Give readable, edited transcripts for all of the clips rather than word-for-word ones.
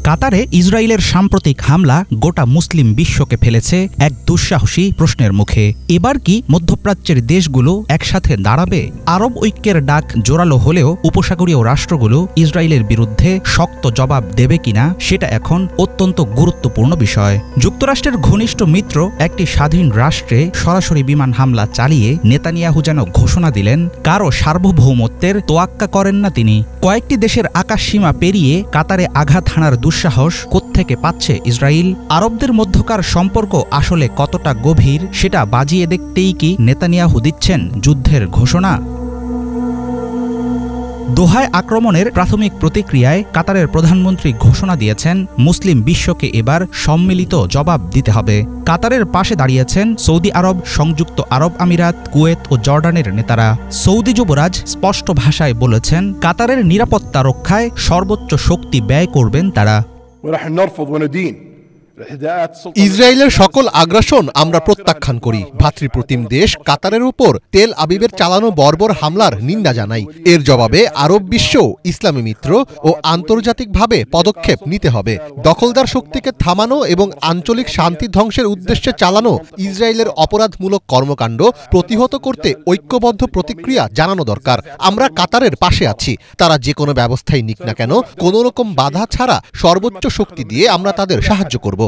কাতারে ইসরায়েলের সাম্প্রতিক হামলা গোটা মুসলিম বিশ্বকে ফেলেছে এক দুঃসাহসী প্রশ্নের মুখে। এবার কি মধ্যপ্রাচ্যের দেশগুলো একসাথে দাঁড়াবে? আরব ঐক্যের ডাক জোরালো হলেও উপসাগরীয় রাষ্ট্রগুলো ইসরায়েলের বিরুদ্ধে শক্ত জবাব দেবে কিনা সেটা এখন অত্যন্ত গুরুত্বপূর্ণ বিষয়। যুক্তরাষ্ট্রের ঘনিষ্ঠ মিত্র একটি স্বাধীন রাষ্ট্রে সরাসরি বিমান হামলা চালিয়ে নেতানিয়াহু যেন ঘোষণা দিলেন কারো সার্বভৌমত্বের তোয়াক্কা করেন না তিনি। কয়েকটি দেশের আকাশসীমা পেরিয়ে কাতারে আঘাত হানার দুঃসাহস কোত্থেকে পাচ্ছে ইসরায়েল? আরবদের মধ্যকার সম্পর্ক আসলে কতটা গভীর সেটা বাজিয়ে দেখতেই কি নেতানিয়াহু দিচ্ছেন যুদ্ধের ঘোষণা? দোহায় আক্রমণের প্রাথমিক প্রতিক্রিয়ায় কাতারের প্রধানমন্ত্রী ঘোষণা দিয়েছেন মুসলিম বিশ্বকে এবার সম্মিলিত জবাব দিতে হবে। কাতারের পাশে দাঁড়িয়েছেন সৌদি আরব, সংযুক্ত আরব আমিরাত, কুয়েত ও জর্ডানের নেতারা। সৌদি যুবরাজ স্পষ্ট ভাষায় বলেছেন কাতারের নিরাপত্তা রক্ষায় সর্বোচ্চ শক্তি ব্যয় করবেন তারা। ইসরায়েলের সকল আগ্রাসন আমরা প্রত্যাখ্যান করি। ভ্রাতৃপ্রতিম দেশ কাতারের উপর তেল আবিবের চালানো বর্বর হামলার নিন্দা জানাই। এর জবাবে আরব বিশ্ব, ইসলামী মিত্র ও আন্তর্জাতিকভাবে পদক্ষেপ নিতে হবে। দখলদার শক্তিকে থামানো এবং আঞ্চলিক শান্তি ধ্বংসের উদ্দেশ্যে চালানো ইসরায়েলের অপরাধমূলক কর্মকাণ্ড প্রতিহত করতে ঐক্যবদ্ধ প্রতিক্রিয়া জানানো দরকার। আমরা কাতারের পাশে আছি। তারা যে কোনো ব্যবস্থাই নিক না কেন, কোনো রকম বাধা ছাড়া সর্বোচ্চ শক্তি দিয়ে আমরা তাদের সাহায্য করব।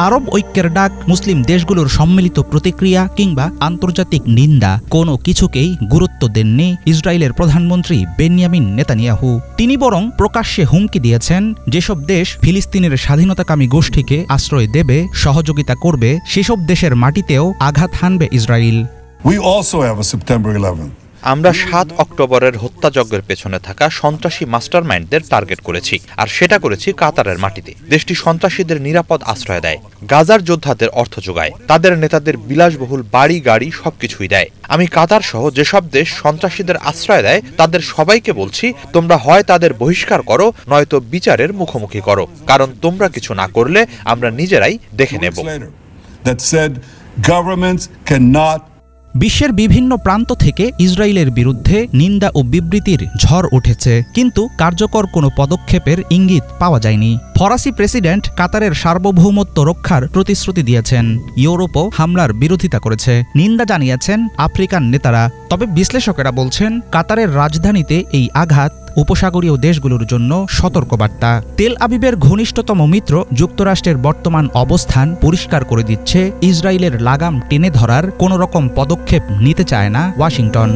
আরব ঐক্যের ডাক, মুসলিম দেশগুলোর সম্মিলিত প্রতিক্রিয়া কিংবা আন্তর্জাতিক নিন্দা কোনো কিছুকেই গুরুত্ব দেননি ইসরায়েলের প্রধানমন্ত্রী বেনিয়ামিন নেতানিয়াহু। তিনি বরং প্রকাশ্যে হুমকি দিয়েছেন যেসব দেশ ফিলিস্তিনের স্বাধীনতাকামী গোষ্ঠীকে আশ্রয় দেবে, সহযোগিতা করবে, সেসব দেশের মাটিতেও আঘাত হানবে ইসরায়েল। আমরা ৭ অক্টোবরের হত্যাযজ্ঞের পেছনে থাকা সন্ত্রাসী মাস্টারমাইন্ডদের টার্গেট করেছি, আর সেটা করেছি কাতারের মাটিতে। দেশটি সন্ত্রাসীদের নিরাপদ আশ্রয় দেয়, গাজার যোদ্ধাদের অর্থ যোগায়, তাদের নেতাদের বিলাসবহুল বাড়ি গাড়ি সবকিছুই দেয়। আমি কাতার সহ যেসব দেশ সন্ত্রাসীদের আশ্রয় দেয় তাদের সবাইকে বলছি, তোমরা হয় তাদের বহিষ্কার করো, নয়তো বিচারের মুখোমুখি করো, কারণ তোমরা কিছু না করলে আমরা নিজেরাই দেখে নেব। বিশ্বের বিভিন্ন প্রান্ত থেকে ইসরায়েলের বিরুদ্ধে নিন্দা ও বিবৃতির ঝড় উঠেছে, কিন্তু কার্যকর কোনো পদক্ষেপের ইঙ্গিত পাওয়া যায়নি। ফরাসি প্রেসিডেন্ট কাতারের সার্বভৌমত্ব রক্ষার প্রতিশ্রুতি দিয়েছেন, ইউরোপও হামলার বিরোধিতা করেছে, নিন্দা জানিয়েছেন আফ্রিকান নেতারা। তবে বিশ্লেষকেরা বলছেন কাতারের রাজধানীতে এই আঘাত উপসাগরীয় দেশগুলোর জন্য সতর্কবার্তা। তেল আবিবের ঘনিষ্ঠতম মিত্র যুক্তরাষ্ট্রের বর্তমান অবস্থান পরিষ্কার করে দিচ্ছে ইসরায়েলের লাগাম টেনে ধরার কোনো রকম পদক্ষেপ নিতে চায় না ওয়াশিংটন।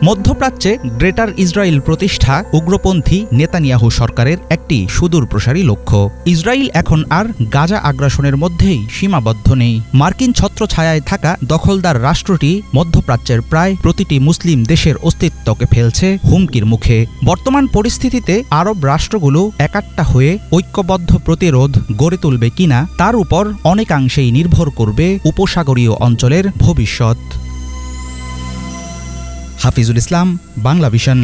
মধ্যপ্রাচ্যে গ্রেটার ইসরায়েল প্রতিষ্ঠা উগ্রপন্থী নেতানিয়াহু সরকারের একটি সুদূরপ্রসারী লক্ষ্য। ইসরায়েল এখন আর গাজা আগ্রাসনের মধ্যেই সীমাবদ্ধ নেই। মার্কিন ছত্রছায়ায় থাকা দখলদার রাষ্ট্রটি মধ্যপ্রাচ্যের প্রায় প্রতিটি মুসলিম দেশের অস্তিত্বকে ফেলছে হুমকির মুখে। বর্তমান পরিস্থিতিতে আরব রাষ্ট্রগুলো একাট্টা হয়ে ঐক্যবদ্ধ প্রতিরোধ গড়ে তুলবে কিনা তার উপর অনেকাংশেই নির্ভর করবে উপসাগরীয় অঞ্চলের ভবিষ্যৎ। হাফিজুল ইসলাম, বাংলা ভিশন।